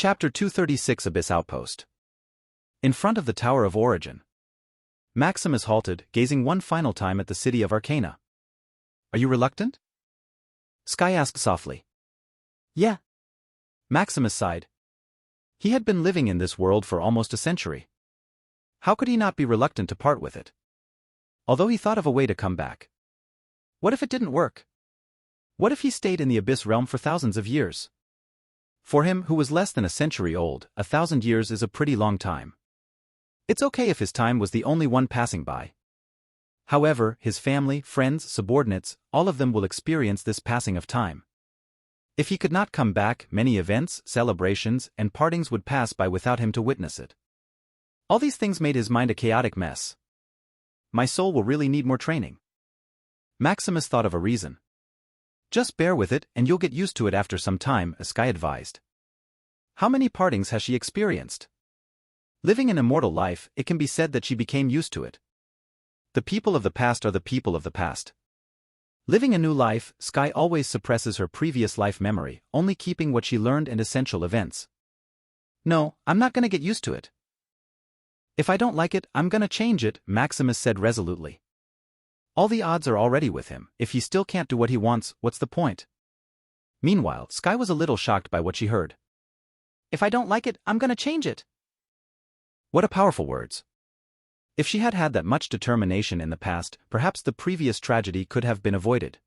Chapter 236 Abyss Outpost. In front of the Tower of Origin, Maximus halted, gazing one final time at the city of Arcana. "Are you reluctant?" Sky asked softly. "Yeah." Maximus sighed. He had been living in this world for almost a century. How could he not be reluctant to part with it? Although he thought of a way to come back. What if it didn't work? What if he stayed in the Abyss realm for thousands of years? For him, who was less than a century old, 1,000 years is a pretty long time. It's okay if his time was the only one passing by. However, his family, friends, subordinates, all of them will experience this passing of time. If he could not come back, many events, celebrations, and partings would pass by without him to witness it. All these things made his mind a chaotic mess. My soul will really need more training. Maximus thought of a reason. "Just bear with it and you'll get used to it after some time," Sky advised. How many partings has she experienced? Living an immortal life, it can be said that she became used to it. The people of the past are the people of the past. Living a new life, Sky always suppresses her previous life memory, only keeping what she learned and essential events. "No, I'm not gonna get used to it. If I don't like it, I'm gonna change it," Maximus said resolutely. All the odds are already with him. If he still can't do what he wants, what's the point? Meanwhile, Sky was a little shocked by what she heard. "If I don't like it, I'm gonna change it." What a powerful words. If she had had that much determination in the past, perhaps the previous tragedy could have been avoided.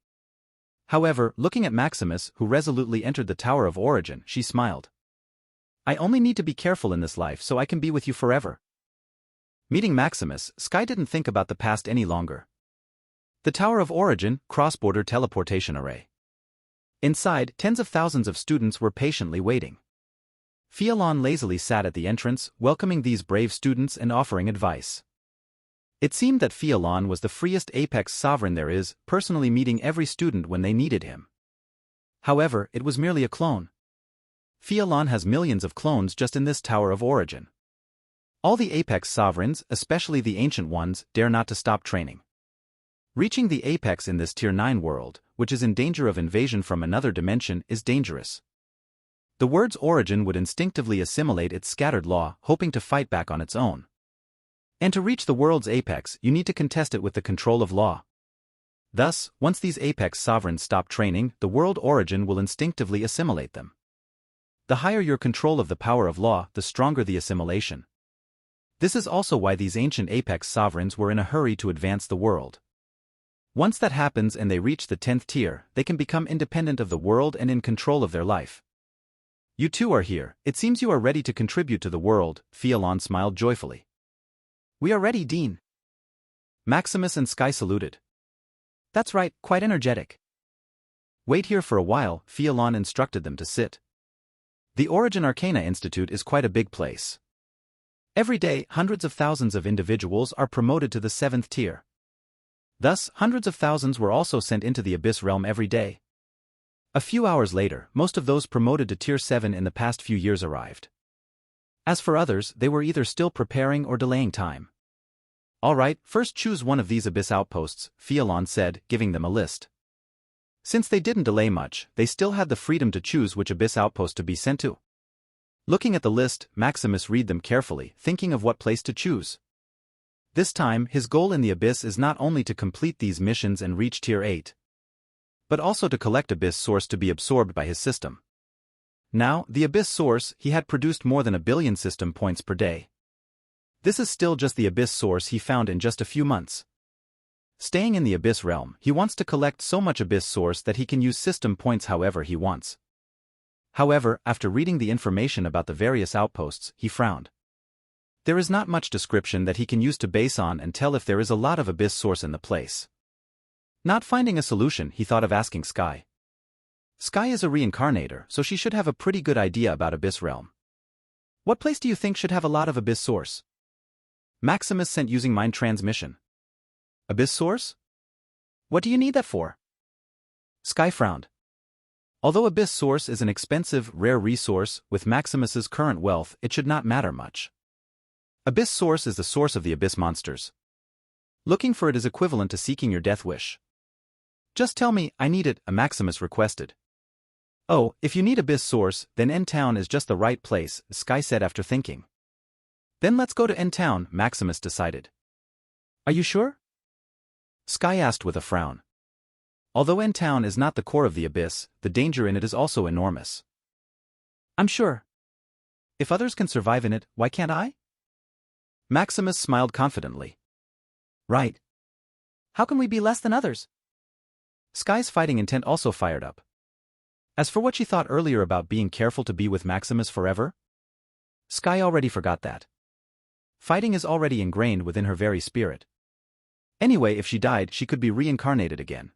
However, looking at Maximus, who resolutely entered the Tower of Origin, she smiled. "I only need to be careful in this life so I can be with you forever." Meeting Maximus, Sky didn't think about the past any longer. The Tower of Origin, cross-border teleportation array. Inside, tens of thousands of students were patiently waiting. Fialon lazily sat at the entrance, welcoming these brave students and offering advice. It seemed that Fialon was the freest apex sovereign there is, personally meeting every student when they needed him. However, it was merely a clone. Fialon has millions of clones just in this Tower of Origin. All the apex sovereigns, especially the ancient ones, dare not to stop training. Reaching the apex in this Tier 9 world, which is in danger of invasion from another dimension, is dangerous. The word's origin would instinctively assimilate its scattered law, hoping to fight back on its own. And to reach the world's apex, you need to contest it with the control of law. Thus, once these apex sovereigns stop training, the world origin will instinctively assimilate them. The higher your control of the power of law, the stronger the assimilation. This is also why these ancient apex sovereigns were in a hurry to advance the world. Once that happens and they reach the 10th tier, they can become independent of the world and in control of their life. "You too are here. It seems you are ready to contribute to the world," Fialon smiled joyfully. "We are ready, Dean." Maximus and Sky saluted. "That's right, quite energetic." "Wait here for a while," Fialon instructed them to sit. The Origin Arcana Institute is quite a big place. Every day, hundreds of thousands of individuals are promoted to the 7th tier. Thus, hundreds of thousands were also sent into the Abyss realm every day. A few hours later, most of those promoted to Tier 7 in the past few years arrived. As for others, they were either still preparing or delaying time. "All right, first choose one of these Abyss outposts," Fialon said, giving them a list. Since they didn't delay much, they still had the freedom to choose which Abyss outpost to be sent to. Looking at the list, Maximus read them carefully, thinking of what place to choose. This time, his goal in the Abyss is not only to complete these missions and reach Tier 8, but also to collect Abyss Source to be absorbed by his system. Now, the Abyss Source, he had produced more than 1 billion system points per day. This is still just the Abyss Source he found in just a few months. Staying in the Abyss realm, he wants to collect so much Abyss Source that he can use system points however he wants. However, after reading the information about the various outposts, he frowned. There is not much description that he can use to base on and tell if there is a lot of Abyss Source in the place. Not finding a solution, he thought of asking Sky. Sky is a reincarnator, so she should have a pretty good idea about Abyss realm. "What place do you think should have a lot of Abyss Source?" Maximus sent using mind transmission. "Abyss Source? What do you need that for?" Sky frowned. Although Abyss Source is an expensive, rare resource, with Maximus's current wealth, it should not matter much. Abyss Source is the source of the Abyss monsters. Looking for it is equivalent to seeking your death wish. "Just tell me, I need it," Maximus requested. Oh, if you need Abyss Source, then End Town is just the right place, Sky said after thinking. Then let's go to End Town, Maximus decided. Are you sure? Sky asked with a frown. Although End Town is not the core of the Abyss, the danger in it is also enormous. I'm sure. If others can survive in it, why can't I? Maximus smiled confidently. Right. How can we be less than others? Sky's fighting intent also fired up. As for what she thought earlier about being careful to be with Maximus forever, Sky already forgot that. Fighting is already ingrained within her very spirit. Anyway, if she died, she could be reincarnated again.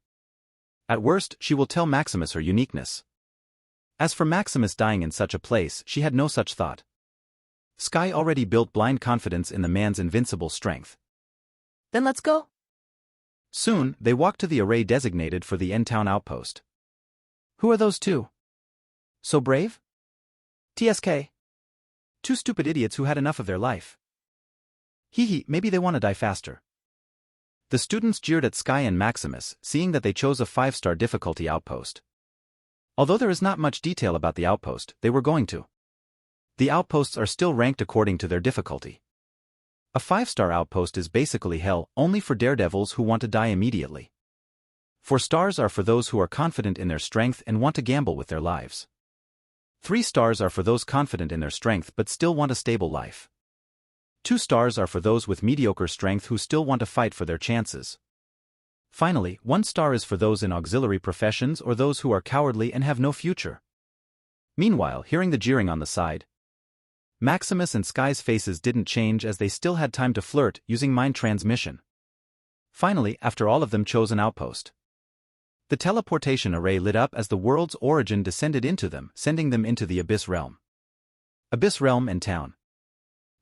At worst, she will tell Maximus her uniqueness. As for Maximus dying in such a place, she had no such thought. Sky already built blind confidence in the man's invincible strength. Then let's go. Soon, they walked to the array designated for the End Town outpost. Who are those two? So brave? TSK. Two stupid idiots who had enough of their life. Hee, maybe they want to die faster. The students jeered at Sky and Maximus, seeing that they chose a 5-star difficulty outpost. Although there is not much detail about the outpost, they were going to. The outposts are still ranked according to their difficulty. A 5-star outpost is basically hell, only for daredevils who want to die immediately. 4 stars are for those who are confident in their strength and want to gamble with their lives. 3 stars are for those confident in their strength but still want a stable life. 2 stars are for those with mediocre strength who still want to fight for their chances. Finally, 1 star is for those in auxiliary professions or those who are cowardly and have no future. Meanwhile, hearing the jeering on the side, Maximus and Sky's faces didn't change as they still had time to flirt using mind transmission. Finally, after all of them chose an outpost, the teleportation array lit up as the world's origin descended into them, sending them into the Abyss Realm. Abyss Realm and Town.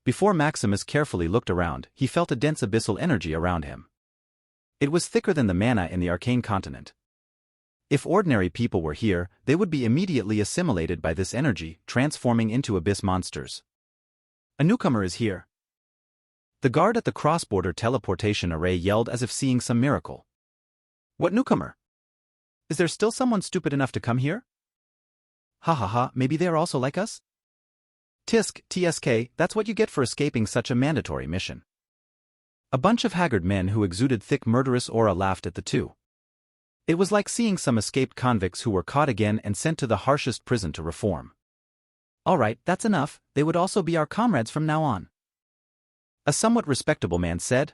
Before Maximus carefully looked around, he felt a dense abyssal energy around him. It was thicker than the mana in the arcane continent. If ordinary people were here, they would be immediately assimilated by this energy, transforming into abyss monsters. A newcomer is here. The guard at the cross-border teleportation array yelled as if seeing some miracle. What newcomer? Is there still someone stupid enough to come here? Ha, maybe they are also like us? TSK, that's what you get for escaping such a mandatory mission. A bunch of haggard men who exuded thick murderous aura laughed at the two. It was like seeing some escaped convicts who were caught again and sent to the harshest prison to reform. Alright, that's enough, they would also be our comrades from now on. A somewhat respectable man said.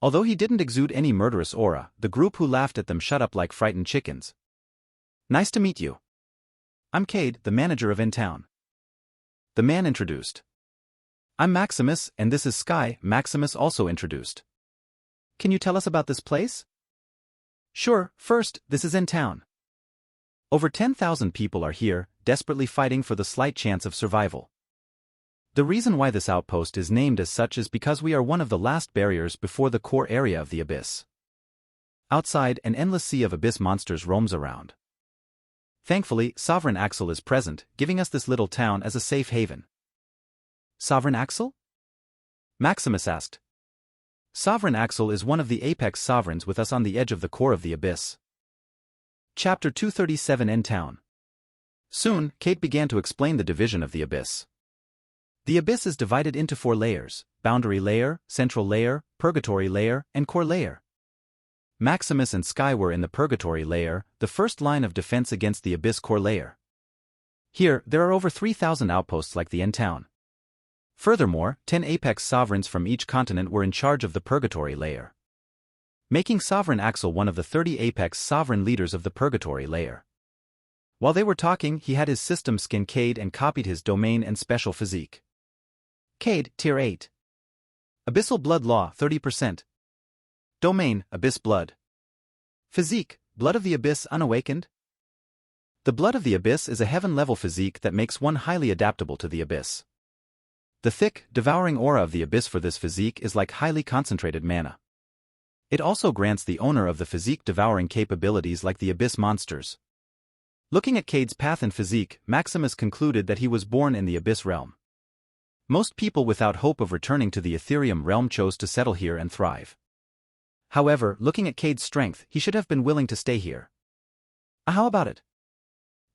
Although he didn't exude any murderous aura, the group who laughed at them shut up like frightened chickens. Nice to meet you. I'm Cade, the manager of End Town. The man introduced. I'm Maximus, and this is Sky, Maximus also introduced. Can you tell us about this place? Sure, first, this is End Town. Over 10,000 people are here, desperately fighting for the slight chance of survival. The reason why this outpost is named as such is because we are one of the last barriers before the core area of the Abyss. Outside, an endless sea of Abyss monsters roams around. Thankfully, Sovereign Axel is present, giving us this little town as a safe haven. Sovereign Axel? Maximus asked. Sovereign Axel is one of the apex sovereigns with us on the edge of the core of the Abyss. Chapter 237 End Town. Soon, Kate began to explain the division of the Abyss. The Abyss is divided into 4 layers: Boundary Layer, Central Layer, Purgatory Layer, and Core Layer. Maximus and Sky were in the Purgatory Layer, the first line of defense against the Abyss Core Layer. Here, there are over 3,000 outposts like the End Town. Furthermore, 10 apex sovereigns from each continent were in charge of the Purgatory Layer, making Sovereign Axel one of the 30 apex sovereign leaders of the Purgatory Layer. While they were talking, he had his system skin Cade and copied his domain and special physique. Cade, Tier 8. Abyssal Blood Law, 30%. Domain, Abyss Blood. Physique, Blood of the Abyss Unawakened. The Blood of the Abyss is a heaven-level physique that makes one highly adaptable to the Abyss. The thick, devouring aura of the Abyss for this physique is like highly concentrated mana. It also grants the owner of the physique devouring capabilities like the Abyss monsters. Looking at Cade's path and physique, Maximus concluded that he was born in the Abyss realm. Most people without hope of returning to the Ethereum realm chose to settle here and thrive. However, looking at Cade's strength, he should have been willing to stay here. How about it?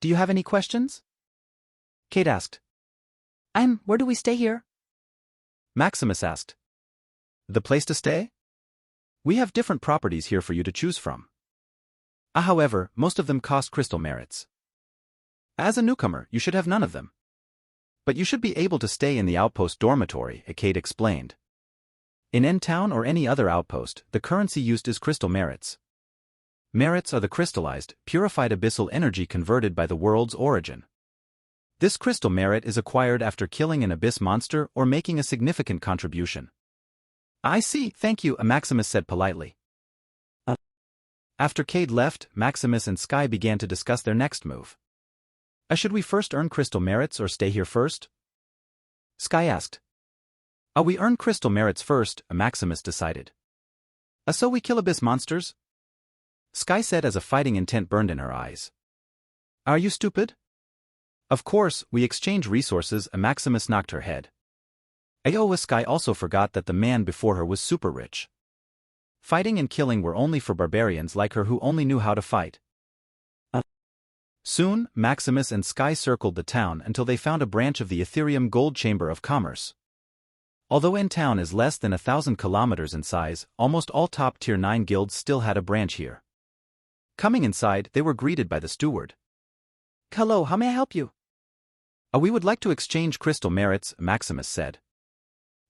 Do you have any questions? Kate asked. Where do we stay here? Maximus asked. The place to stay? We have different properties here for you to choose from. However, most of them cost crystal merits. As a newcomer, you should have none of them. But you should be able to stay in the Outpost dormitory, Kate explained. In N-Town or any other outpost, the currency used is crystal merits. Merits are the crystallized, purified abyssal energy converted by the world's origin. This crystal merit is acquired after killing an abyss monster or making a significant contribution. I see, thank you, Maximus said politely. After Cade left, Maximus and Sky began to discuss their next move. Should we first earn crystal merits or stay here first? Sky asked. We earn crystal merits first, Maximus decided. So we kill abyss monsters? Sky said as a fighting intent burned in her eyes. Are you stupid? Of course, we exchange resources, Maximus knocked her head. Sky also forgot that the man before her was super rich. Fighting and killing were only for barbarians like her who only knew how to fight. Soon, Maximus and Sky circled the town until they found a branch of the Ethereum Gold Chamber of Commerce. Although N-Town is less than 1,000 kilometers in size, almost all top tier 9 guilds still had a branch here. Coming inside, they were greeted by the steward. Hello, how may I help you? We would like to exchange crystal merits, Maximus said.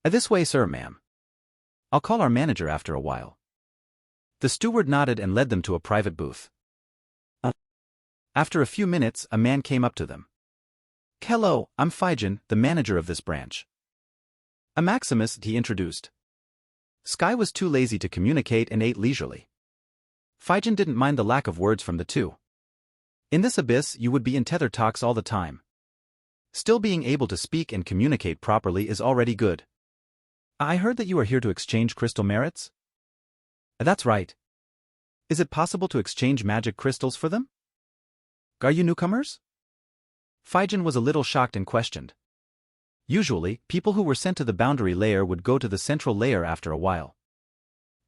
This way, sir, ma'am. I'll call our manager after a while. The steward nodded and led them to a private booth. After a few minutes, a man came up to them. Hello, I'm Phijin, the manager of this branch. Maximus, he introduced. Sky was too lazy to communicate and ate leisurely. Phijin didn't mind the lack of words from the two. In this abyss, you would be in tether talks all the time. Still being able to speak and communicate properly is already good. I heard that you are here to exchange crystal merits? That's right. Is it possible to exchange magic crystals for them? Are you newcomers? Phijin was a little shocked and questioned. Usually, people who were sent to the boundary layer would go to the central layer after a while.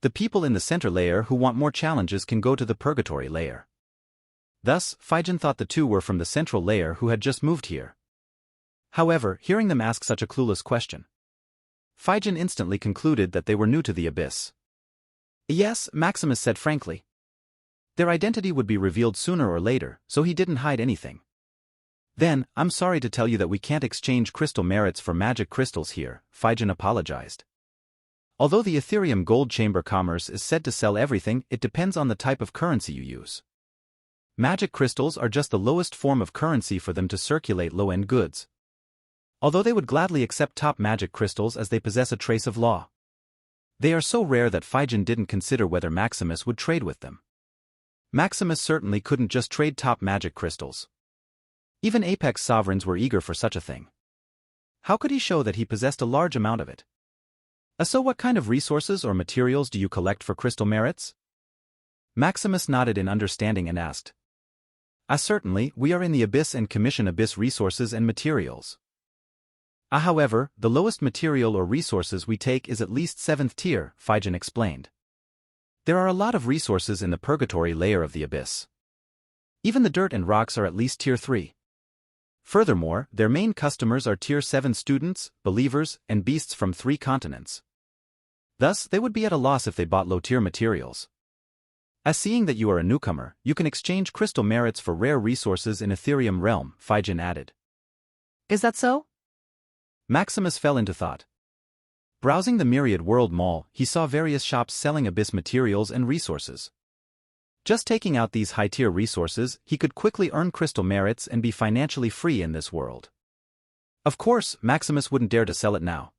The people in the center layer who want more challenges can go to the purgatory layer. Thus, Phijin thought the two were from the central layer who had just moved here. However, hearing them ask such a clueless question, Phijin instantly concluded that they were new to the abyss. Yes, Maximus said frankly. Their identity would be revealed sooner or later, so he didn't hide anything. Then, I'm sorry to tell you that we can't exchange crystal merits for magic crystals here, Phijin apologized. Although the Ethereum Gold Chamber Commerce is said to sell everything, it depends on the type of currency you use. Magic crystals are just the lowest form of currency for them to circulate low-end goods. Although they would gladly accept top magic crystals as they possess a trace of law. They are so rare that Phijin didn't consider whether Maximus would trade with them. Maximus certainly couldn't just trade top magic crystals. Even Apex sovereigns were eager for such a thing. How could he show that he possessed a large amount of it? So what kind of resources or materials do you collect for crystal merits? Maximus nodded in understanding and asked. Certainly, we are in the abyss and commission abyss resources and materials. However, the lowest material or resources we take is at least 7th tier, Phijin explained. There are a lot of resources in the purgatory layer of the abyss. Even the dirt and rocks are at least tier 3. Furthermore, their main customers are tier 7 students, believers, and beasts from 3 continents. Thus, they would be at a loss if they bought low-tier materials. As seeing that you are a newcomer, you can exchange crystal merits for rare resources in Ethereum realm, Phijin added. Is that so? Maximus fell into thought. Browsing the Myriad World Mall, he saw various shops selling abyss materials and resources. Just taking out these high-tier resources, he could quickly earn crystal merits and be financially free in this world. Of course, Maximus wouldn't dare to sell it now.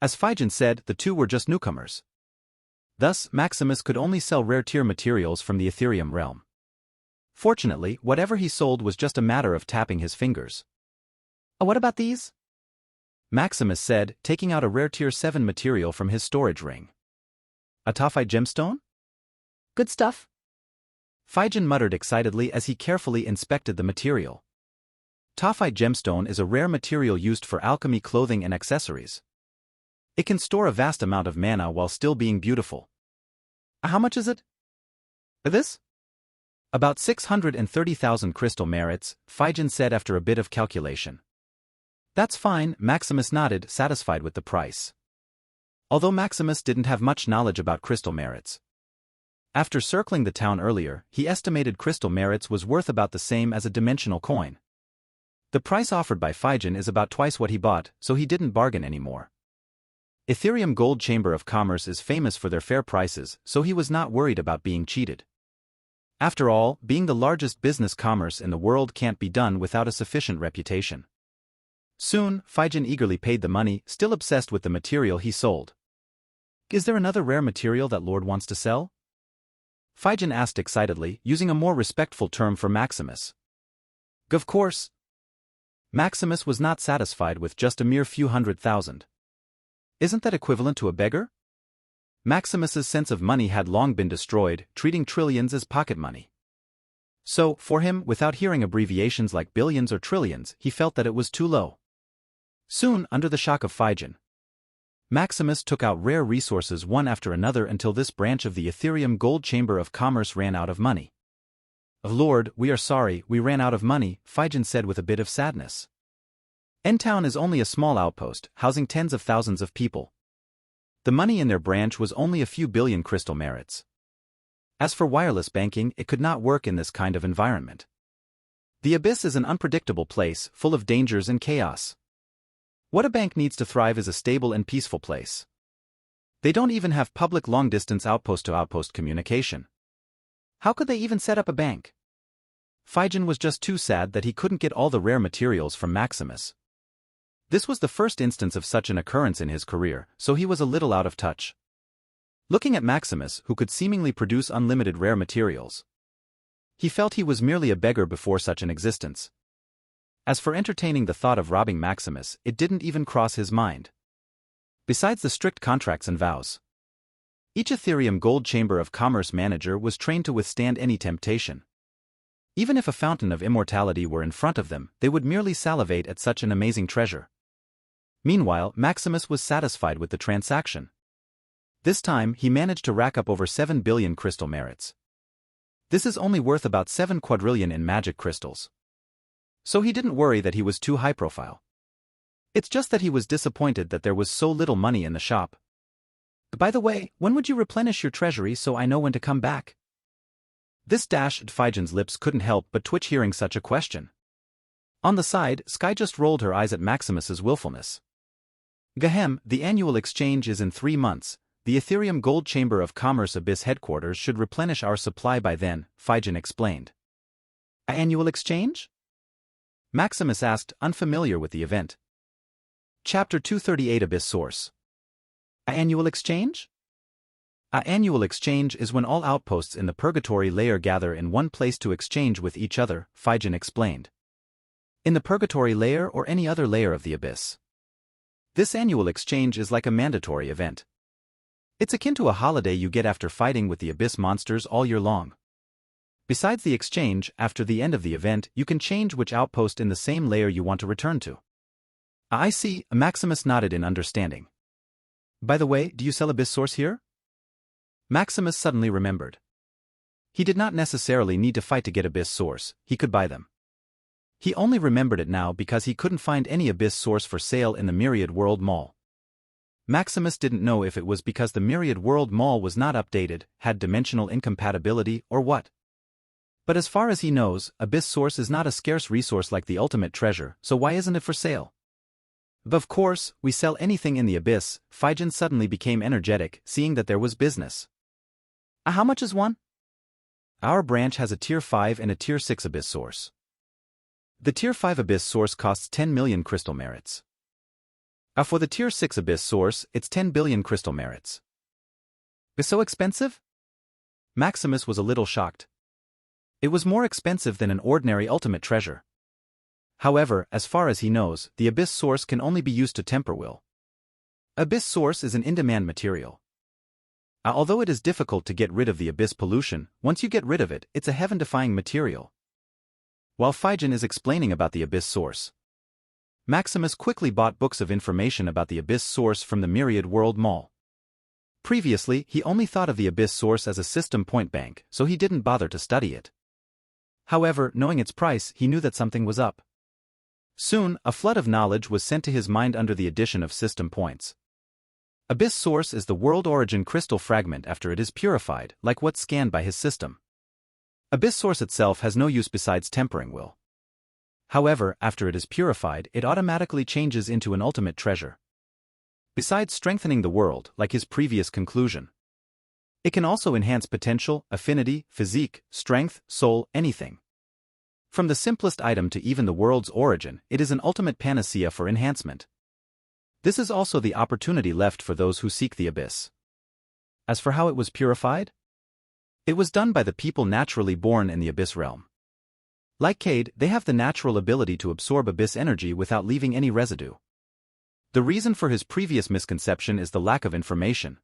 As Phijin said, the two were just newcomers. Thus, Maximus could only sell rare-tier materials from the Ethereum realm. Fortunately, whatever he sold was just a matter of tapping his fingers. What about these? Maximus said, taking out a rare tier 7 material from his storage ring. A Tophite gemstone? Good stuff. Phijin muttered excitedly as he carefully inspected the material. Tophite gemstone is a rare material used for alchemy, clothing, and accessories. It can store a vast amount of mana while still being beautiful. How much is it? This? About 630,000 crystal merits, Phijin said after a bit of calculation. That's fine, Maximus nodded, satisfied with the price. Although Maximus didn't have much knowledge about crystal merits. After circling the town earlier, he estimated crystal merits was worth about the same as a dimensional coin. The price offered by Phijin is about twice what he bought, so he didn't bargain anymore. Ethereum Gold Chamber of Commerce is famous for their fair prices, so he was not worried about being cheated. After all, being the largest business commerce in the world can't be done without a sufficient reputation. Soon, Phijin eagerly paid the money, still obsessed with the material he sold. Is there another rare material that Lord wants to sell? Phijin asked excitedly, using a more respectful term for Maximus. Of course. Maximus was not satisfied with just a mere few 100,000. Isn't that equivalent to a beggar? Maximus's sense of money had long been destroyed, treating trillions as pocket money. So, for him, without hearing abbreviations like billions or trillions, he felt that it was too low. Soon, under the shock of Phijin, Maximus took out rare resources one after another until this branch of the Ethereum Gold Chamber of Commerce ran out of money. Lord, we are sorry, we ran out of money, Phijin said with a bit of sadness. N-Town is only a small outpost, housing tens of thousands of people. The money in their branch was only a few billion crystal merits. As for wireless banking, it could not work in this kind of environment. The Abyss is an unpredictable place, full of dangers and chaos. What a bank needs to thrive is a stable and peaceful place. They don't even have public long-distance outpost-to-outpost communication. How could they even set up a bank? Phijin was just too sad that he couldn't get all the rare materials from Maximus. This was the first instance of such an occurrence in his career, so he was a little out of touch. Looking at Maximus, who could seemingly produce unlimited rare materials, he felt he was merely a beggar before such an existence. As for entertaining the thought of robbing Maximus, it didn't even cross his mind. Besides the strict contracts and vows, each Ethereum Gold Chamber of Commerce manager was trained to withstand any temptation. Even if a fountain of immortality were in front of them, they would merely salivate at such an amazing treasure. Meanwhile, Maximus was satisfied with the transaction. This time, he managed to rack up over 7 billion crystal merits. This is only worth about 7 quadrillion in magic crystals. So he didn't worry that he was too high profile. It's just that he was disappointed that there was so little money in the shop. By the way, when would you replenish your treasury so I know when to come back? This dashed Phijin's lips couldn't help but twitch hearing such a question. On the side, Sky just rolled her eyes at Maximus's willfulness. Gahem, the annual exchange is in 3 months. The Ethereum Gold Chamber of Commerce Abyss headquarters should replenish our supply by then, Phijin explained. Annual exchange? Maximus asked, unfamiliar with the event. Chapter 238 Abyss Source. Annual exchange? Annual exchange is when all outposts in the Purgatory layer gather in one place to exchange with each other, Phijin explained. In the Purgatory layer or any other layer of the Abyss. This annual exchange is like a mandatory event. It's akin to a holiday you get after fighting with the Abyss monsters all year long. Besides the exchange, after the end of the event, you can change which outpost in the same layer you want to return to. I see, Maximus nodded in understanding. By the way, do you sell Abyss Source here? Maximus suddenly remembered. He did not necessarily need to fight to get Abyss Source, he could buy them. He only remembered it now because he couldn't find any Abyss Source for sale in the Myriad World Mall. Maximus didn't know if it was because the Myriad World Mall was not updated, had dimensional incompatibility, or what. But as far as he knows, Abyss Source is not a scarce resource like the ultimate treasure, so why isn't it for sale? Of course, we sell anything in the Abyss. Phijin suddenly became energetic, seeing that there was business. How much is one? Our branch has a Tier 5 and a Tier 6 Abyss Source. The Tier 5 Abyss Source costs 10 million crystal merits. For the Tier 6 Abyss Source, it's 10 billion crystal merits. Is so expensive? Maximus was a little shocked. It was more expensive than an ordinary ultimate treasure. However, as far as he knows, the Abyss Source can only be used to temper will. Abyss Source is an in-demand material. Although it is difficult to get rid of the Abyss pollution, once you get rid of it, it's a heaven-defying material. While Phijin is explaining about the Abyss Source, Maximus quickly bought books of information about the Abyss Source from the Myriad World Mall. Previously, he only thought of the Abyss Source as a system point bank, so he didn't bother to study it. However, knowing its price, he knew that something was up. Soon, a flood of knowledge was sent to his mind under the addition of system points. Abyss source is the world origin crystal fragment after it is purified, like what's scanned by his system. Abyss source itself has no use besides tempering will. However, after it is purified, it automatically changes into an ultimate treasure. Besides strengthening the world, like his previous conclusion, it can also enhance potential, affinity, physique, strength, soul, anything. From the simplest item to even the world's origin, it is an ultimate panacea for enhancement. This is also the opportunity left for those who seek the abyss. As for how it was purified, it was done by the people naturally born in the abyss realm. Like Cade, they have the natural ability to absorb abyss energy without leaving any residue. The reason for his previous misconception is the lack of information.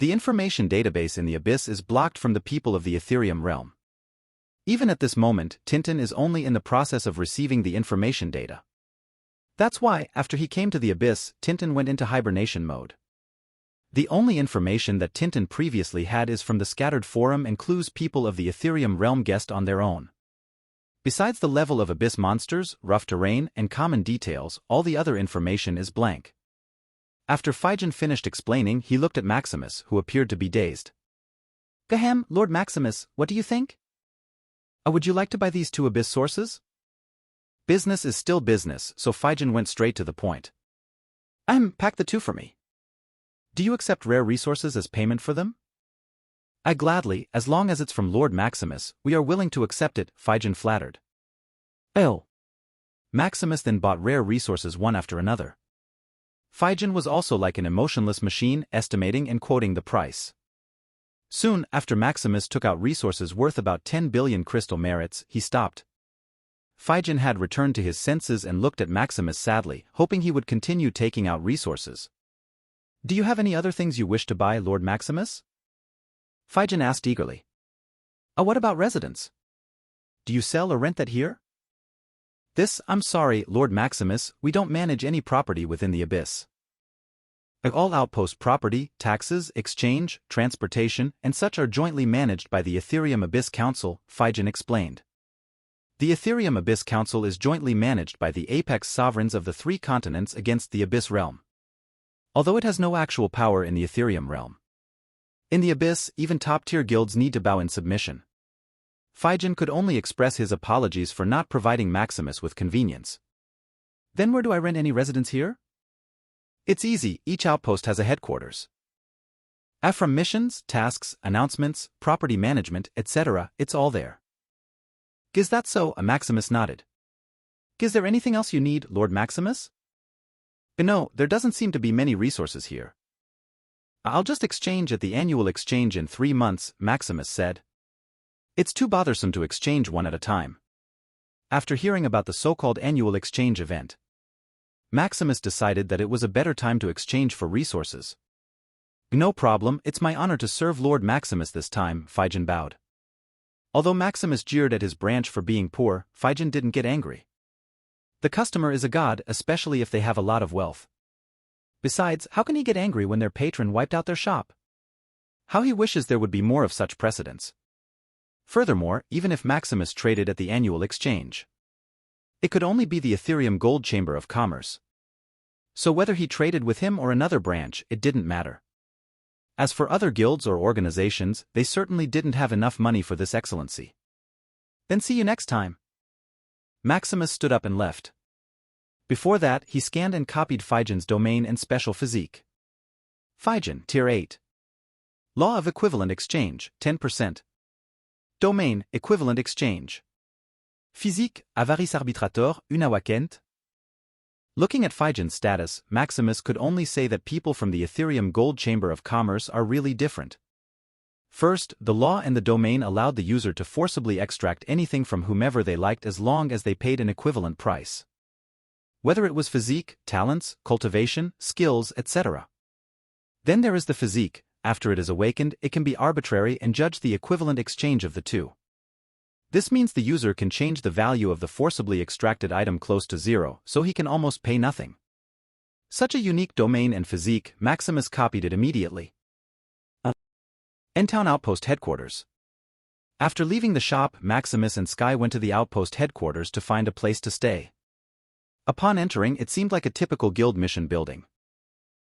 The information database in the abyss is blocked from the people of the Ethereum realm. Even at this moment, Tintin is only in the process of receiving the information data. That's why, after he came to the abyss, Tintin went into hibernation mode. The only information that Tintin previously had is from the scattered forum and clues people of the Ethereum realm guessed on their own. Besides the level of abyss monsters, rough terrain, and common details, all the other information is blank. After Phijin finished explaining, he looked at Maximus, who appeared to be dazed. Gahem, Lord Maximus, what do you think? Would you like to buy these 2 abyss sources? Business is still business, so Phijin went straight to the point. Pack the 2 for me. Do you accept rare resources as payment for them? I gladly, as long as it's from Lord Maximus, we are willing to accept it, Phijin flattered. Oh. Maximus then bought rare resources one after another. Phijin was also like an emotionless machine, estimating and quoting the price. Soon after Maximus took out resources worth about 10 billion crystal merits, he stopped. Phijin had returned to his senses and looked at Maximus sadly, hoping he would continue taking out resources. Do you have any other things you wish to buy, Lord Maximus? Phijin asked eagerly. What about residence? Do you sell or rent that here? I'm sorry, Lord Maximus, we don't manage any property within the abyss. All outpost property, taxes, exchange, transportation, and such are jointly managed by the Ethereum Abyss Council, Phijin explained. The Ethereum Abyss Council is jointly managed by the apex sovereigns of the 3 continents against the Abyss realm. Although it has no actual power in the Ethereum realm. In the Abyss, even top-tier guilds need to bow in submission. Phijin could only express his apologies for not providing Maximus with convenience. Then where do I rent any residence here? It's easy, each outpost has a headquarters. From missions, tasks, announcements, property management, etc., it's all there. Is that so? Maximus nodded. Is there anything else you need, Lord Maximus? No, there doesn't seem to be many resources here. I'll just exchange at the annual exchange in 3 months, Maximus said. It's too bothersome to exchange one at a time. After hearing about the so-called annual exchange event, Maximus decided that it was a better time to exchange for resources. No problem, it's my honor to serve Lord Maximus this time, Phijin bowed. Although Maximus jeered at his branch for being poor, Phijin didn't get angry. The customer is a god, especially if they have a lot of wealth. Besides, how can he get angry when their patron wiped out their shop? How he wishes there would be more of such precedents. Furthermore, even if Maximus traded at the annual exchange, it could only be the Ethereum Gold Chamber of Commerce. So whether he traded with him or another branch, it didn't matter. As for other guilds or organizations, they certainly didn't have enough money for this excellency. Then see you next time. Maximus stood up and left. Before that, he scanned and copied Phijin's domain and special physique. Phijin, Tier 8. Law of Equivalent Exchange, 10%. Domain, Equivalent Exchange. Physique, Avarice Arbitrator, Unawakent. Looking at Phijin's status, Maximus could only say that people from the Ethereum Gold Chamber of Commerce are really different. First, the law and the domain allowed the user to forcibly extract anything from whomever they liked as long as they paid an equivalent price. Whether it was physique, talents, cultivation, skills, etc. Then there is the physique. After it is awakened, it can be arbitrary and judge the equivalent exchange of the two. This means the user can change the value of the forcibly extracted item close to 0, so he can almost pay nothing. Such a unique domain and physique, Maximus copied it immediately. N-Town Outpost Headquarters. After leaving the shop, Maximus and Sky went to the Outpost headquarters to find a place to stay. Upon entering, it seemed like a typical guild mission building.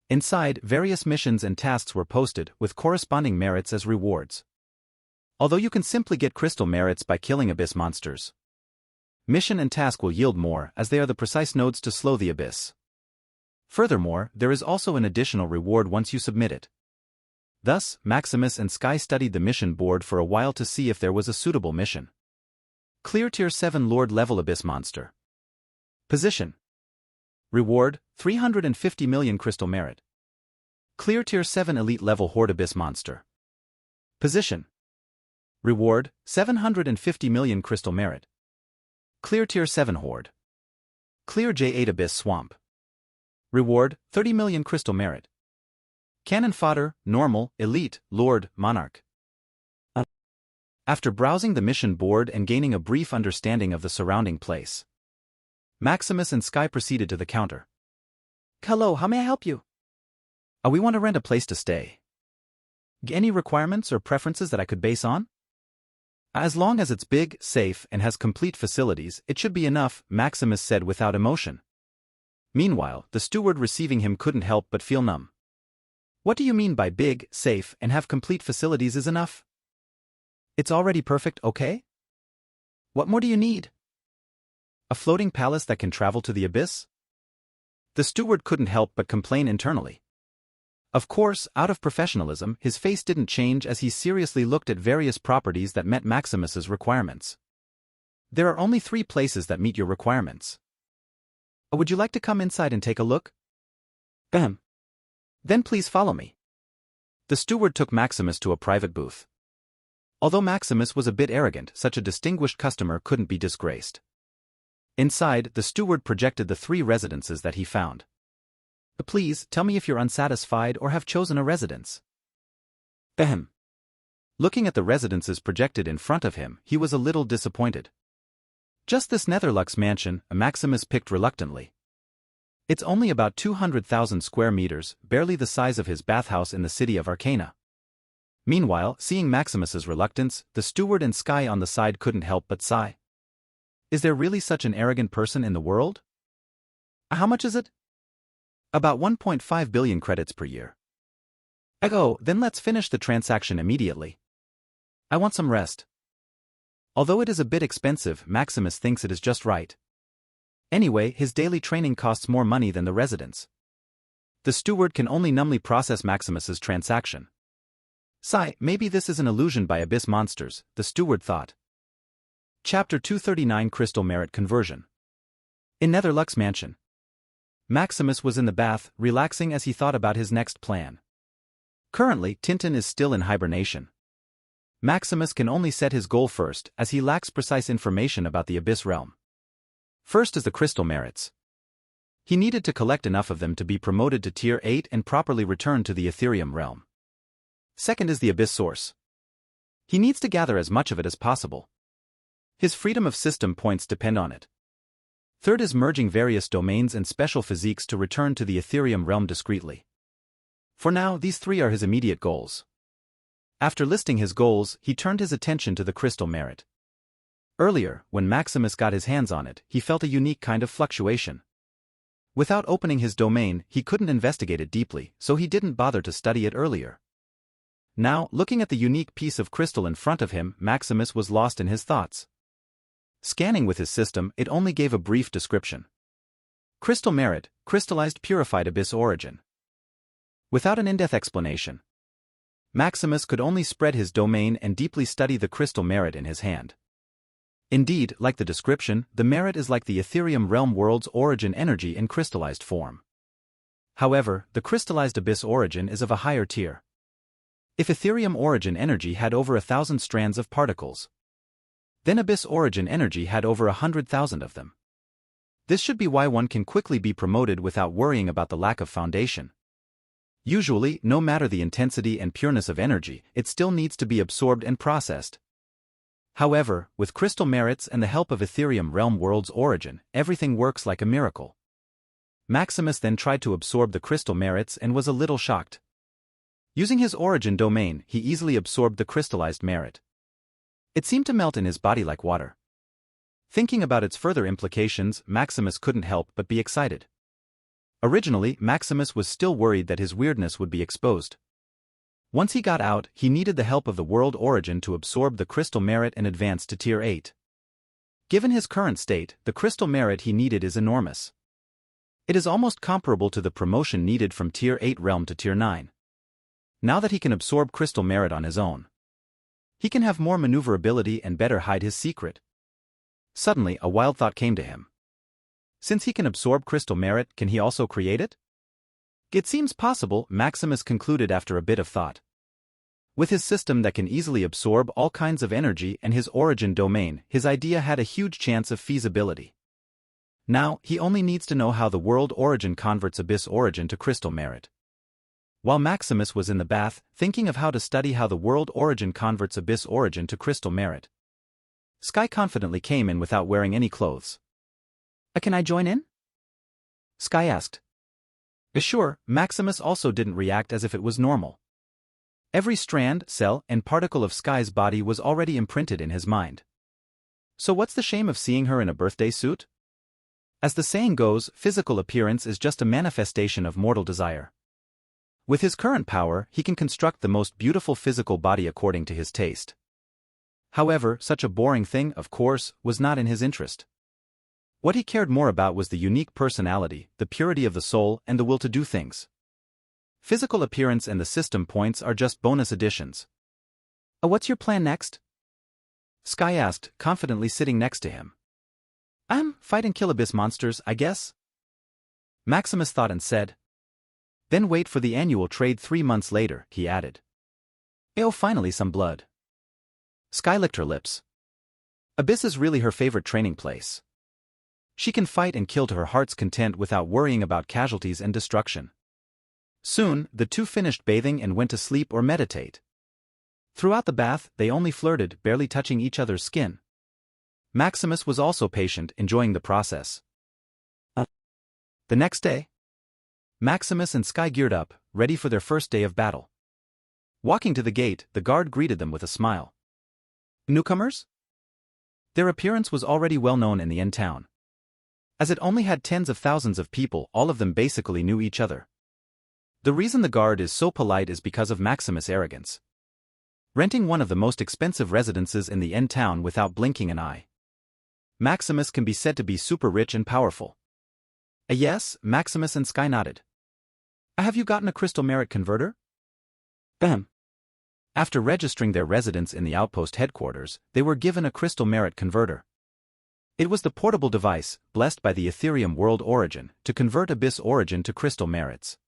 Inside, various missions and tasks were posted, with corresponding merits as rewards. Although you can simply get crystal merits by killing abyss monsters, mission and task will yield more, as they are the precise nodes to slow the abyss. Furthermore, there is also an additional reward once you submit it. Thus, Maximus and Sky studied the mission board for a while to see if there was a suitable mission. Clear Tier 7 Lord Level Abyss Monster. Position. Reward, 350 million crystal merit. Clear Tier 7 Elite Level Horde Abyss Monster. Position. Reward, 750 million crystal merit. Clear Tier 7 Horde. Clear J8 Abyss Swamp. Reward, 30 million crystal merit. Cannon Fodder, Normal, Elite, Lord, Monarch. After browsing the mission board and gaining a brief understanding of the surrounding place, Maximus and Sky proceeded to the counter. Hello, how may I help you? We want to rent a place to stay. Any requirements or preferences that I could base on? As long as it's big, safe, and has complete facilities, it should be enough, Maximus said without emotion. Meanwhile, the steward receiving him couldn't help but feel numb. What do you mean by big, safe, and have complete facilities is enough? It's already perfect, okay? What more do you need? A floating palace that can travel to the abyss? The steward couldn't help but complain internally. Of course, out of professionalism, his face didn't change as he seriously looked at various properties that met Maximus's requirements. There are only 3 places that meet your requirements. Would you like to come inside and take a look? Then please follow me. The steward took Maximus to a private booth. Although Maximus was a bit arrogant, such a distinguished customer couldn't be disgraced. Inside, the steward projected the 3 residences that he found. Please, tell me if you're unsatisfied or have chosen a residence. Looking at the residences projected in front of him, he was a little disappointed. Just this Netherlux mansion, Maximus picked reluctantly. It's only about 200,000 square meters, barely the size of his bathhouse in the city of Arcana. Meanwhile, seeing Maximus's reluctance, the steward and Sky on the side couldn't help but sigh. Is there really such an arrogant person in the world? How much is it? About 1.5 billion credits per year. Oh, then let's finish the transaction immediately. I want some rest. Although it is a bit expensive, Maximus thinks it is just right. Anyway, his daily training costs more money than the residence. The steward can only numbly process Maximus's transaction. Sigh, maybe this is an illusion by abyss monsters, the steward thought. Chapter 239 Crystal Merit Conversion. In Netherlux Mansion, Maximus was in the bath, relaxing as he thought about his next plan. Currently, Tintin is still in hibernation. Maximus can only set his goal first, as he lacks precise information about the Abyss realm. First is the crystal merits. He needed to collect enough of them to be promoted to Tier 8 and properly return to the Ethereum realm. Second is the Abyss source. He needs to gather as much of it as possible. His freedom of system points depend on it. Third is merging various domains and special physiques to return to the Ethereum realm discreetly. For now, these 3 are his immediate goals. After listing his goals, he turned his attention to the crystal merit. Earlier, when Maximus got his hands on it, he felt a unique kind of fluctuation. Without opening his domain, he couldn't investigate it deeply, so he didn't bother to study it earlier. Now, looking at the unique piece of crystal in front of him, Maximus was lost in his thoughts. Scanning with his system, it only gave a brief description. Crystal merit, crystallized purified abyss origin. Without an in-depth explanation, Maximus could only spread his domain and deeply study the crystal merit in his hand. Indeed, like the description, the merit is like the Ethereum realm world's origin energy in crystallized form. However, the crystallized abyss origin is of a higher tier. If Ethereum origin energy had over 1,000 strands of particles, then Abyss origin energy had over 100,000 of them. This should be why one can quickly be promoted without worrying about the lack of foundation. Usually, no matter the intensity and pureness of energy, it still needs to be absorbed and processed. However, with crystal merits and the help of Ethereum realm world's origin, everything works like a miracle. Maximus then tried to absorb the crystal merits and was a little shocked. Using his origin domain, he easily absorbed the crystallized merit. It seemed to melt in his body like water. Thinking about its further implications, Maximus couldn't help but be excited. Originally, Maximus was still worried that his weirdness would be exposed. Once he got out, he needed the help of the world origin to absorb the crystal merit and advance to Tier 8. Given his current state, the crystal merit he needed is enormous. It is almost comparable to the promotion needed from Tier 8 realm to Tier 9. Now that he can absorb crystal merit on his own, he can have more maneuverability and better hide his secret. Suddenly, a wild thought came to him. Since he can absorb crystal merit, can he also create it? It seems possible, Maximus concluded after a bit of thought. With his system that can easily absorb all kinds of energy and his origin domain, his idea had a huge chance of feasibility. Now, he only needs to know how the world origin converts abyss origin to crystal merit. While Maximus was in the bath, thinking of how to study how the world origin converts abyss origin to crystal merit, Sky confidently came in without wearing any clothes. Can I join in? Sky asked. Sure, Maximus also didn't react as if it was normal. Every strand, cell, and particle of Sky's body was already imprinted in his mind. So what's the shame of seeing her in a birthday suit? As the saying goes, physical appearance is just a manifestation of mortal desire. With his current power, he can construct the most beautiful physical body according to his taste. However, such a boring thing, of course, was not in his interest. What he cared more about was the unique personality, the purity of the soul, and the will to do things. Physical appearance and the system points are just bonus additions. What's your plan next? Sky asked, confidently sitting next to him. Fight and kill abyss monsters, I guess. Maximus thought and said. Then wait for the annual trade 3 months later, he added. Oh, finally some blood. Sky licked her lips. Abyss is really her favorite training place. She can fight and kill to her heart's content without worrying about casualties and destruction. Soon, the two finished bathing and went to sleep or meditate. Throughout the bath, they only flirted, barely touching each other's skin. Maximus was also patient, enjoying the process. The next day, Maximus and Sky geared up, ready for their first day of battle. Walking to the gate, the guard greeted them with a smile. Newcomers? Their appearance was already well known in the end town. As it only had tens of thousands of people, all of them basically knew each other. The reason the guard is so polite is because of Maximus' arrogance. Renting one of the most expensive residences in the end town without blinking an eye. Maximus can be said to be super rich and powerful. Yes, Maximus and Sky nodded. Have you gotten a crystal merit converter? After registering their residence in the Outpost headquarters, they were given a crystal merit converter. It was the portable device, blessed by the Ethereum world origin, to convert abyss origin to crystal merits.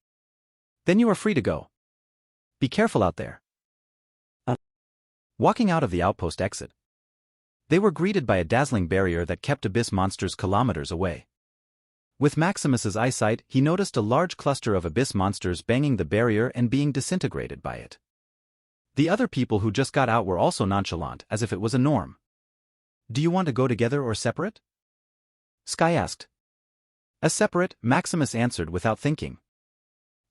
Then you are free to go. Be careful out there. Walking out of the Outpost exit, they were greeted by a dazzling barrier that kept abyss monsters kilometers away. With Maximus's eyesight, he noticed a large cluster of abyss monsters banging the barrier and being disintegrated by it. The other people who just got out were also nonchalant, as if it was a norm. Do you want to go together or separate? Sky asked. As separate, Maximus answered without thinking.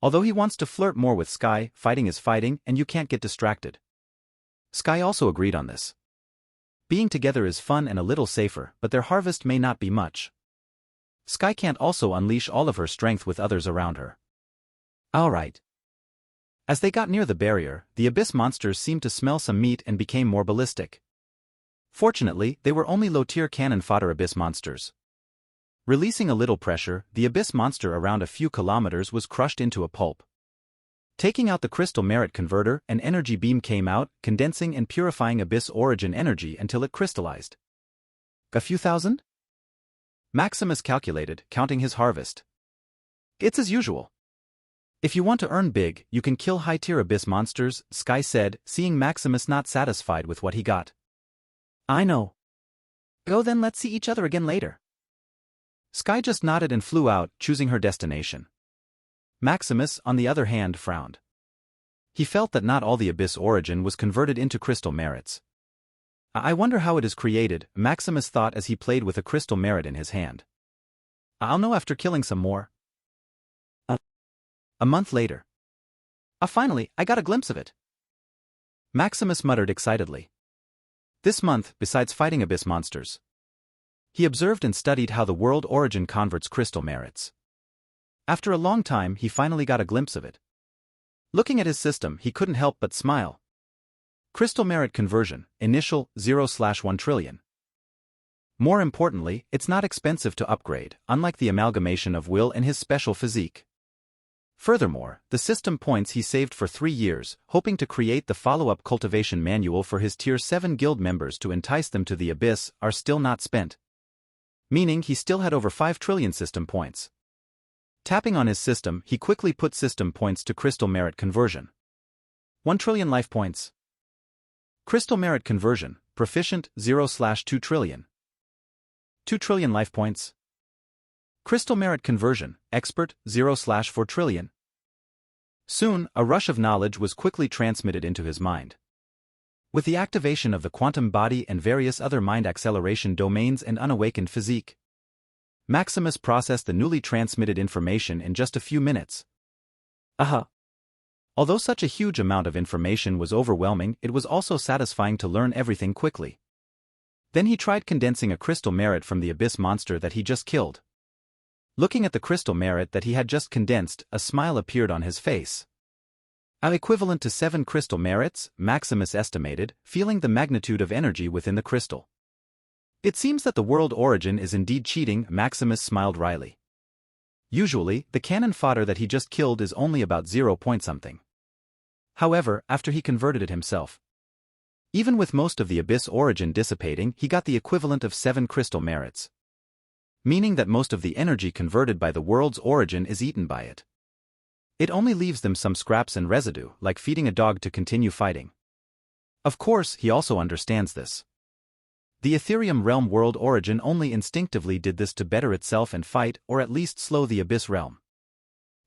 Although he wants to flirt more with Sky, fighting is fighting and you can't get distracted. Sky also agreed on this. Being together is fun and a little safer, but their harvest may not be much. Sky can't also unleash all of her strength with others around her. All right. As they got near the barrier, the abyss monsters seemed to smell some meat and became more ballistic. Fortunately, they were only low-tier cannon fodder abyss monsters. Releasing a little pressure, the abyss monster around a few kilometers was crushed into a pulp. Taking out the crystal merit converter, an energy beam came out, condensing and purifying abyss origin energy until it crystallized. A few thousand? Maximus calculated, counting his harvest. It's as usual. If you want to earn big, you can kill high-tier abyss monsters, Sky said, seeing Maximus not satisfied with what he got. I know. Go then, let's see each other again later. Sky just nodded and flew out, choosing her destination. Maximus, on the other hand, frowned. He felt that not all the abyss origin was converted into crystal merits. I wonder how it is created, Maximus thought as he played with a crystal merit in his hand. I'll know after killing some more. A month later. Finally, I got a glimpse of it. Maximus muttered excitedly. This month, besides fighting abyss monsters, he observed and studied how the world origin converts crystal merits. After a long time, he finally got a glimpse of it. Looking at his system, he couldn't help but smile. Crystal merit conversion, initial 0/1 trillion. More importantly, it's not expensive to upgrade, unlike the amalgamation of will and his special physique. Furthermore, the system points he saved for 3 years, hoping to create the follow-up cultivation manual for his Tier 7 guild members to entice them to the abyss, are still not spent. Meaning he still had over 5 trillion system points. Tapping on his system, he quickly put system points to crystal merit conversion. 1 trillion life points. Crystal merit conversion, proficient 0/2 trillion. 2 trillion life points. Crystal merit conversion, expert 0/4 trillion. Soon, a rush of knowledge was quickly transmitted into his mind. With the activation of the quantum body and various other mind acceleration domains and unawakened physique, Maximus processed the newly transmitted information in just a few minutes. Although such a huge amount of information was overwhelming, it was also satisfying to learn everything quickly. Then he tried condensing a crystal merit from the abyss monster that he just killed. Looking at the crystal merit that he had just condensed, a smile appeared on his face. Equivalent to 7 crystal merits, Maximus estimated, feeling the magnitude of energy within the crystal. It seems that the world origin is indeed cheating, Maximus smiled wryly. Usually, the cannon fodder that he just killed is only about 0 point something. However, after he converted it himself, even with most of the abyss origin dissipating, he got the equivalent of 7 crystal merits. Meaning that most of the energy converted by the world's origin is eaten by it. It only leaves them some scraps and residue, like feeding a dog to continue fighting. Of course, he also understands this. The Ethereum realm world origin only instinctively did this to better itself and fight, or at least slow the abyss realm.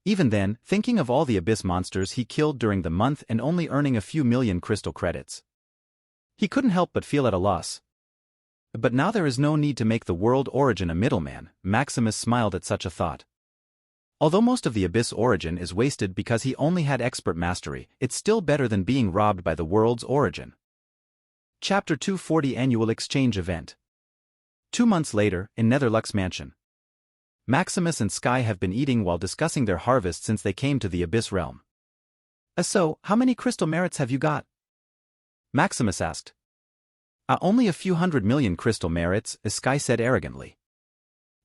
Even then, thinking of all the abyss monsters he killed during the month and only earning a few million crystal credits, he couldn't help but feel at a loss. But now there is no need to make the world origin a middleman, Maximus smiled at such a thought. Although most of the abyss origin is wasted because he only had expert mastery, it's still better than being robbed by the world's origin. Chapter 240 Annual Exchange Event. 2 months later, in Netherluck's mansion, Maximus and Sky have been eating while discussing their harvest since they came to the abyss realm. So, how many crystal merits have you got? Maximus asked. Only a few 100 million crystal merits, Sky said arrogantly.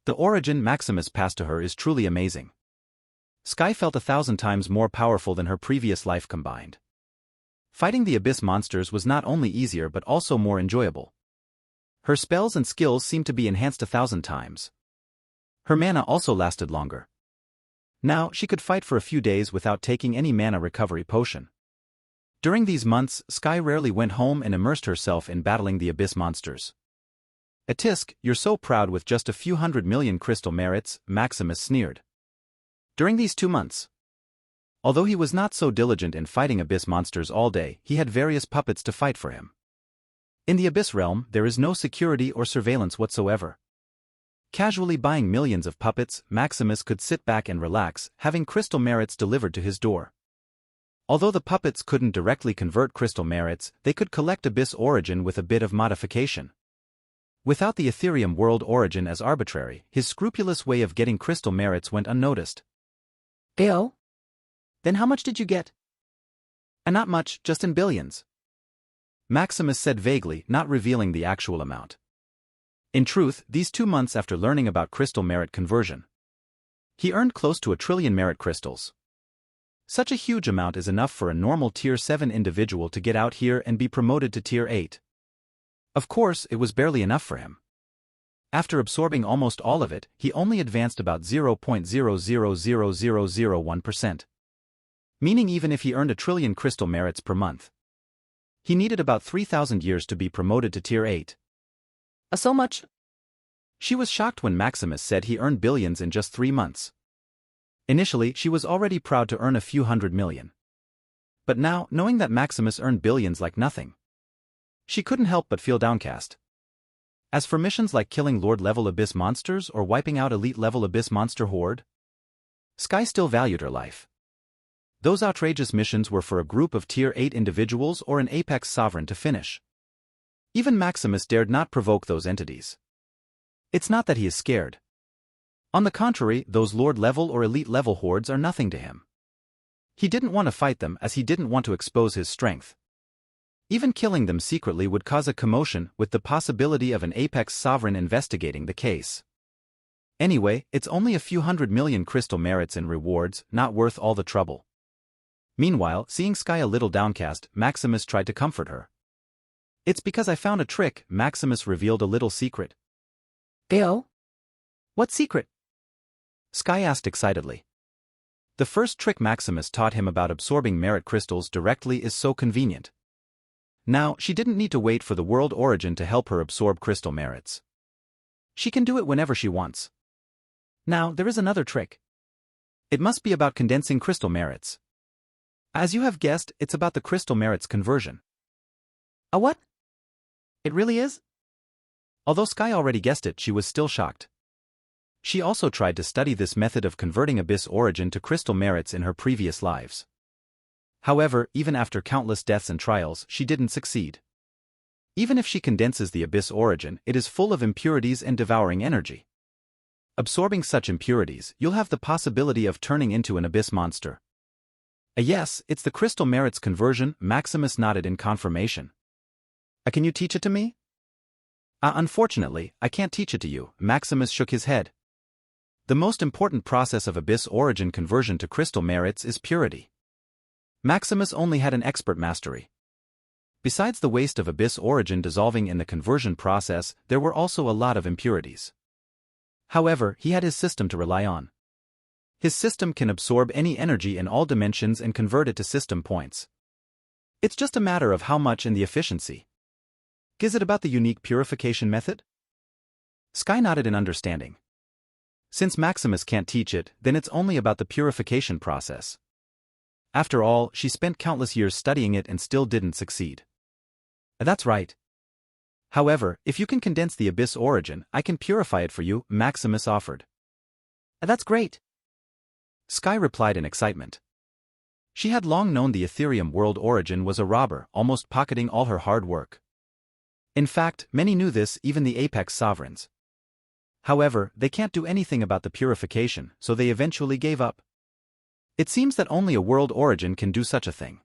The origin Maximus passed to her is truly amazing. Sky felt 1,000 times more powerful than her previous life combined. Fighting the abyss monsters was not only easier but also more enjoyable. Her spells and skills seemed to be enhanced 1,000 times. Her mana also lasted longer. Now, she could fight for a few days without taking any mana recovery potion. During these months, Sky rarely went home and immersed herself in battling the abyss monsters. Tisk, you're so proud with just a few 100 million crystal merits, Maximus sneered. During these 2 months, although he was not so diligent in fighting abyss monsters all day, he had various puppets to fight for him. In the abyss realm, there is no security or surveillance whatsoever. Casually buying millions of puppets, Maximus could sit back and relax, having crystal merits delivered to his door. Although the puppets couldn't directly convert crystal merits, they could collect abyss origin with a bit of modification. Without the Ethereum world origin as arbitrary, his scrupulous way of getting crystal merits went unnoticed. Ayo? Then how much did you get? Not much, just in billions. Maximus said vaguely, not revealing the actual amount. In truth, these 2 months after learning about crystal merit conversion, he earned close to 1 trillion merit crystals. Such a huge amount is enough for a normal Tier 7 individual to get out here and be promoted to Tier 8. Of course, it was barely enough for him. After absorbing almost all of it, he only advanced about 0.000001%. Meaning even if he earned 1 trillion crystal merits per month, he needed about 3,000 years to be promoted to Tier 8. So much? She was shocked when Maximus said he earned billions in just 3 months. Initially, she was already proud to earn a few 100 million. But now, knowing that Maximus earned billions like nothing, she couldn't help but feel downcast. As for missions like killing Lord-level abyss monsters or wiping out elite-level abyss monster horde, Sky still valued her life. Those outrageous missions were for a group of Tier 8 individuals or an apex sovereign to finish. Even Maximus dared not provoke those entities. It's not that he is scared. On the contrary, those Lord-level or elite-level hordes are nothing to him. He didn't want to fight them as he didn't want to expose his strength. Even killing them secretly would cause a commotion with the possibility of an apex sovereign investigating the case. Anyway, it's only a few 100 million crystal merits in rewards, not worth all the trouble. Meanwhile, seeing Sky a little downcast, Maximus tried to comfort her. It's because I found a trick, Maximus revealed a little secret. Ayo? What secret? Sky asked excitedly. The first trick Maximus taught him about absorbing merit crystals directly is so convenient. Now, she didn't need to wait for the world origin to help her absorb crystal merits. She can do it whenever she wants. Now, there is another trick. It must be about condensing crystal merits. As you have guessed, it's about the crystal merits conversion. A what? It really is? Although Sky already guessed it, she was still shocked. She also tried to study this method of converting abyss origin to crystal merits in her previous lives. However, even after countless deaths and trials, she didn't succeed. Even if she condenses the abyss origin, it is full of impurities and devouring energy. Absorbing such impurities, you'll have the possibility of turning into an abyss monster. Yes, it's the crystal merits conversion, Maximus nodded in confirmation. Can you teach it to me? Unfortunately, I can't teach it to you, Maximus shook his head. The most important process of abyss origin conversion to crystal merits is purity. Maximus only had an expert mastery. Besides the waste of abyss origin dissolving in the conversion process, there were also a lot of impurities. However, he had his system to rely on. His system can absorb any energy in all dimensions and convert it to system points. It's just a matter of how much and the efficiency. Is it about the unique purification method? Sky nodded in understanding. Since Maximus can't teach it, then it's only about the purification process. After all, she spent countless years studying it and still didn't succeed. That's right. However, if you can condense the abyss origin, I can purify it for you, Maximus offered. That's great. Sky replied in excitement. She had long known the Ethereum world origin was a robber, almost pocketing all her hard work. In fact, many knew this, even the apex sovereigns. However, they can't do anything about the purification, so they eventually gave up. It seems that only a world origin can do such a thing.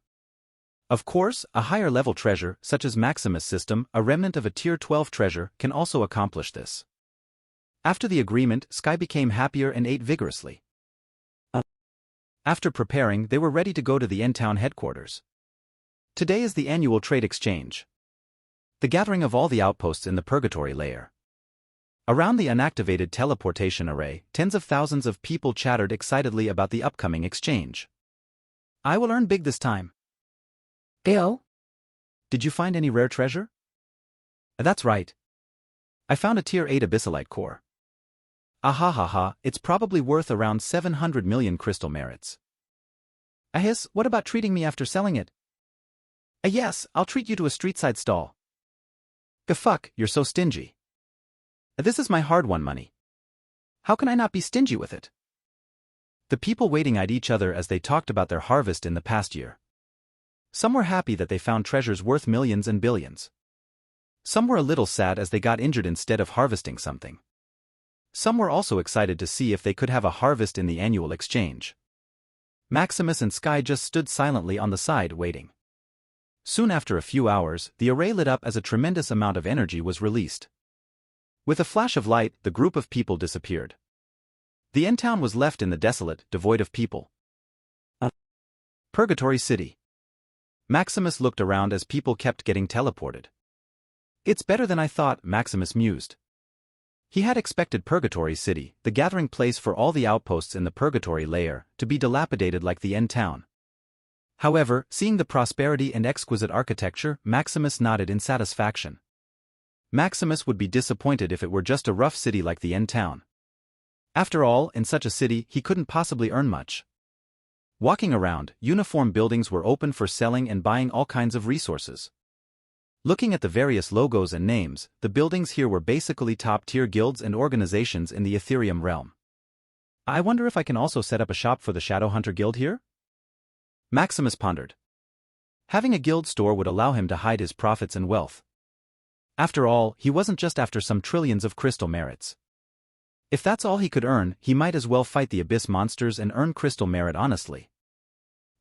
Of course, a higher-level treasure, such as Maximus' system, a remnant of a Tier 12 treasure, can also accomplish this. After the agreement, Sky became happier and ate vigorously. After preparing, they were ready to go to the N-Town headquarters. Today is the annual trade exchange. The gathering of all the outposts in the Purgatory layer. Around the unactivated teleportation array, tens of thousands of people chattered excitedly about the upcoming exchange. I will earn big this time. Ayo? Did you find any rare treasure? That's right. I found a Tier 8 Abyssalite core. Ahahaha, it's probably worth around 700 million crystal merits. Ahis, what about treating me after selling it? Yes, I'll treat you to a street-side stall. Fuck, you're so stingy. This is my hard-won money. How can I not be stingy with it? The people waiting eyed each other as they talked about their harvest in the past year. Some were happy that they found treasures worth millions and billions. Some were a little sad as they got injured instead of harvesting something. Some were also excited to see if they could have a harvest in the annual exchange. Maximus and Sky just stood silently on the side waiting. Soon after a few hours, the array lit up as a tremendous amount of energy was released. With a flash of light, the group of people disappeared. The N-Town was left in the desolate, devoid of people. Purgatory City. Maximus looked around as people kept getting teleported. It's better than I thought, Maximus mused. He had expected Purgatory City, the gathering place for all the outposts in the Purgatory layer, to be dilapidated like the N-Town. However, seeing the prosperity and exquisite architecture, Maximus nodded in satisfaction. Maximus would be disappointed if it were just a rough city like the N-Town. After all, in such a city, he couldn't possibly earn much. Walking around, uniform buildings were open for selling and buying all kinds of resources. Looking at the various logos and names, the buildings here were basically top-tier guilds and organizations in the Ethereum realm. I wonder if I can also set up a shop for the Shadowhunter Guild here? Maximus pondered. Having a guild store would allow him to hide his profits and wealth. After all, he wasn't just after some trillions of crystal merits. If that's all he could earn, he might as well fight the abyss monsters and earn crystal merit honestly.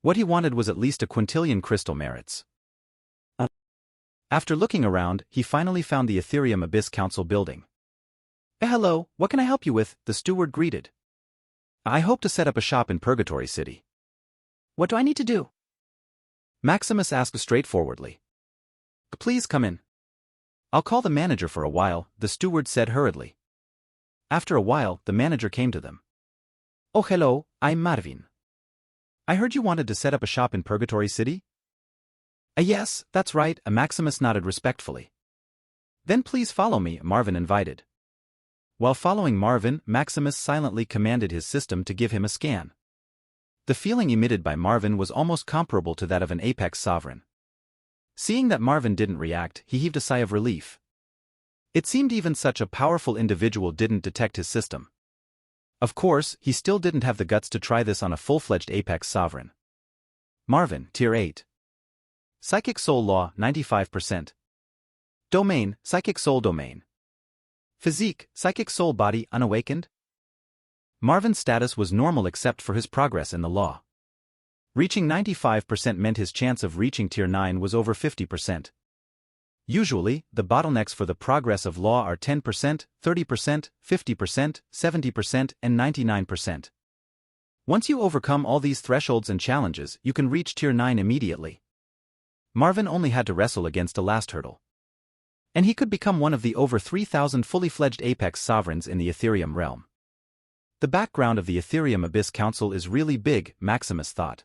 What he wanted was at least a quintillion crystal merits. After looking around, he finally found the Ethereum Abyss Council building. Hello, what can I help you with? The steward greeted. I hope to set up a shop in Purgatory City. What do I need to do? Maximus asked straightforwardly. Please come in. I'll call the manager for a while, the steward said hurriedly. After a while, the manager came to them. Oh hello, I'm Marvin. I heard you wanted to set up a shop in Purgatory City? Yes, that's right, Maximus nodded respectfully. Then please follow me, Marvin invited. While following Marvin, Maximus silently commanded his system to give him a scan. The feeling emitted by Marvin was almost comparable to that of an apex sovereign. Seeing that Marvin didn't react, he heaved a sigh of relief. It seemed even such a powerful individual didn't detect his system. Of course, he still didn't have the guts to try this on a full-fledged apex sovereign. Marvin, Tier 8. Psychic Soul Law, 95%. Domain, Psychic Soul Domain. Physique, Psychic Soul Body, Unawakened. Marvin's status was normal except for his progress in the law. Reaching 95% meant his chance of reaching Tier 9 was over 50%. Usually, the bottlenecks for the progress of law are 10%, 30%, 50%, 70%, and 99%. Once you overcome all these thresholds and challenges, you can reach Tier 9 immediately. Marvin only had to wrestle against a last hurdle. And he could become one of the over 3,000 fully-fledged apex sovereigns in the Ethereum realm. The background of the Ethereum Abyss Council is really big, Maximus thought.